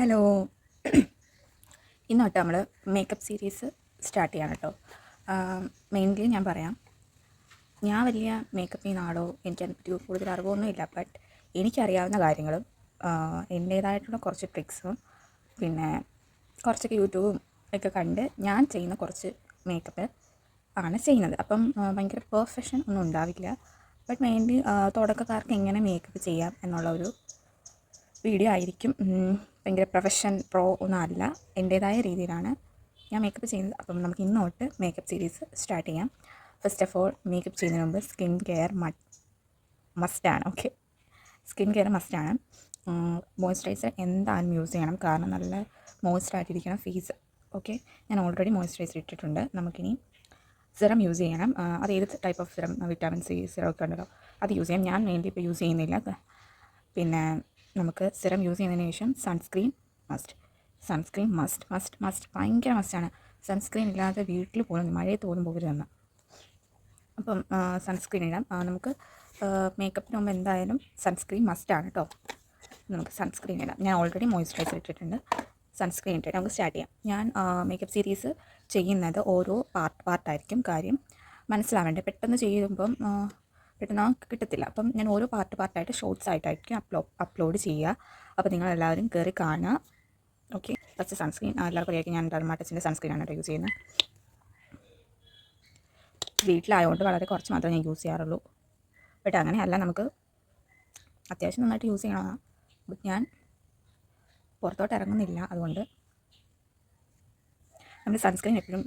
Hello. ഇന്ന് തൊട്ട് നമ്മൾ മേക്കപ്പ് സീരീസ് സ്റ്റാർട്ട് ചെയ്യണം കേട്ടോ. മെയിൻലി ഞാൻ പറയാം, ഞാൻ വലിയ മേക്കപ്പിൽ ആളോ എനിക്കതിനെപ്പറ്റി കൂടുതൽ അറിവൊന്നുമില്ല. ബട്ട് എനിക്കറിയാവുന്ന കാര്യങ്ങളും എൻ്റേതായിട്ടുള്ള കുറച്ച് ട്രിക്സും പിന്നെ കുറച്ചൊക്കെ യൂട്യൂബും ഒക്കെ കണ്ട് ഞാൻ ചെയ്യുന്ന കുറച്ച് മേക്കപ്പ് ആണ് ചെയ്യുന്നത്. അപ്പം ഭയങ്കര പെർഫെക്ഷൻ ഒന്നും ഉണ്ടാവില്ല. ബട്ട് മെയിൻലി തുടക്കക്കാർക്ക് എങ്ങനെ മേക്കപ്പ് ചെയ്യാം എന്നുള്ള ഒരു വീഡിയോ ആയിരിക്കും. ഭയങ്കര പ്രൊഫഷൻ പ്രോ ഒന്നും അല്ല, എൻ്റേതായ രീതിയിലാണ് ഞാൻ മേക്കപ്പ് ചെയ്യുന്നത്. അപ്പം നമുക്ക് ഇന്ന് തൊട്ട് മേക്കപ്പ് സീരീസ് സ്റ്റാർട്ട് ചെയ്യാം. ഫസ്റ്റ് ഓഫ് ഓൾ, മേക്കപ്പ് ചെയ്യുന്നതിന് മുമ്പ് സ്കിൻ കെയർ മസ്റ്റാണ്. ഓക്കെ, സ്കിൻ കെയർ മസ്റ്റാണ്. മോയ്സ്ചറൈസർ എന്തായാലും യൂസ് ചെയ്യണം, കാരണം നല്ല മോയ്സ്ചറായിട്ടിരിക്കണം ഫേസ്. ഓക്കെ, ഞാൻ ഓൾറെഡി മോയ്സ്ചറൈസർ ഇട്ടിട്ടുണ്ട്. നമുക്കിനി സിറം യൂസ് ചെയ്യണം. അത് ഏത് type of serum, vitamin C serum ഒക്കെ ഉണ്ടല്ലോ, അത് യൂസ് ചെയ്യാം. ഞാൻ മെയിൻലി ഇപ്പോൾ യൂസ് ചെയ്യുന്നില്ല. പിന്നെ നമുക്ക് സിറം യൂസ് ചെയ്യുന്നതിന് ശേഷം സൺസ്ക്രീൻ മസ്റ്റ് ഭയങ്കര മസ്റ്റാണ്. സൺസ്ക്രീൻ ഇല്ലാതെ വീട്ടിൽ പോലും മഴയത്ത് പോലും പോകരുതെന്ന്. അപ്പം സൺസ്ക്രീൻ ഇടാം. നമുക്ക് മേക്കപ്പിന് മുമ്പ് എന്തായാലും സൺസ്ക്രീൻ മസ്റ്റാണ് കേട്ടോ. നമുക്ക് സൺസ്ക്രീൻ ഇടാം. ഞാൻ ഓൾറെഡി മോയ്സ്ചറൈസർ ഇട്ടിട്ടുണ്ട്. സൺസ്ക്രീൻ ഇട്ടിട്ട് നമുക്ക് സ്റ്റാർട്ട് ചെയ്യാം. ഞാൻ മേക്കപ്പ് സീരീസ് ചെയ്യുന്നത് ഓരോ പാർട്ടായിരിക്കും. കാര്യം മനസ്സിലാവേണ്ടത്, പെട്ടെന്ന് ചെയ്യുമ്പം പെട്ടെന്ന് കിട്ടത്തില്ല. അപ്പം ഞാൻ ഓരോ പാർട്ടായിട്ട് ഷോർട്സ് ആയിട്ടായിരിക്കും അപ്ലോഡ് ചെയ്യുക. അപ്പോൾ നിങ്ങളെല്ലാവരും കയറി കാണുക. ഓക്കെ, ഫസ്റ്റ് സൺസ്ക്രീൻ എല്ലാവർക്കും അറിയാം. ഞാൻ ഡെർമാറ്റസിൻ്റെ സൺസ്ക്രീനാണ് കേട്ടോ യൂസ് ചെയ്യുന്നത്. വീട്ടിലായതുകൊണ്ട് വളരെ കുറച്ച് മാത്രമേ ഞാൻ യൂസ് ചെയ്യാറുള്ളൂ. ബട്ട് അങ്ങനെയല്ല, നമുക്ക് അത്യാവശ്യം നന്നായിട്ട് യൂസ് ചെയ്യണം. ബട്ട് ഞാൻ പുറത്തോട്ട് ഇറങ്ങുന്നില്ല, അതുകൊണ്ട് നമ്മൾ സൺസ്ക്രീൻ എപ്പോഴും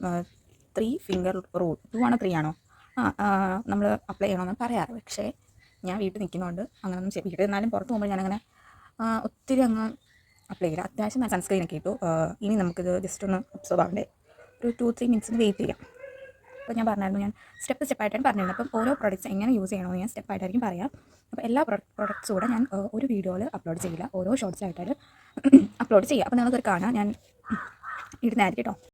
3 ഫിംഗർ റൂൾ, 2 ആണോ 3 ആണോ നമ്മൾ അപ്ലൈ ചെയ്യണമെന്ന് പറയാറ്. പക്ഷേ ഞാൻ വീട്ടിൽ നിൽക്കുന്നതുകൊണ്ട് അങ്ങനെയൊന്നും വീട്ടിൽ നിന്നാലും പുറത്ത് പോകുമ്പോൾ ഞാനങ്ങനെ ഒത്തിരി അങ്ങ് അപ്ലൈ ചെയ്യില്ല. അത്യാവശ്യം ഞാൻ സൺസ്ക്രീനൊക്കെ ഇട്ടു. ഇനി നമുക്കിത് ജസ്റ്റ് ഒന്ന് ഒബ്സർവ് ആവണ്ടേ, ഒരു 2-3 മിനിറ്റ്സിന് വെയിറ്റ് ചെയ്യാം. അപ്പോൾ ഞാൻ പറഞ്ഞായിരുന്നു, ഞാൻ സ്റ്റെപ്പായിട്ടാണ് പറഞ്ഞിരുന്നത്. അപ്പം ഓരോ പ്രോഡക്റ്റ്സ് എങ്ങനെ യൂസ് ചെയ്യണമെന്ന് ഞാൻ സ്റ്റെപ്പായിട്ടായിരിക്കും പറയാം. അപ്പോൾ എല്ലാ പ്രോഡക്റ്റ്സും കൂടെ ഞാൻ ഒരു വീഡിയോയിൽ അപ്ലോഡ് ചെയ്യില്ല, ഓരോ ഷോർട്സായിട്ടാണ് അപ്ലോഡ് ചെയ്യുക. അപ്പോൾ നിങ്ങൾക്കൊരു കാണാം, ഞാൻ ഇടുന്നതായിരിക്കും കേട്ടോ.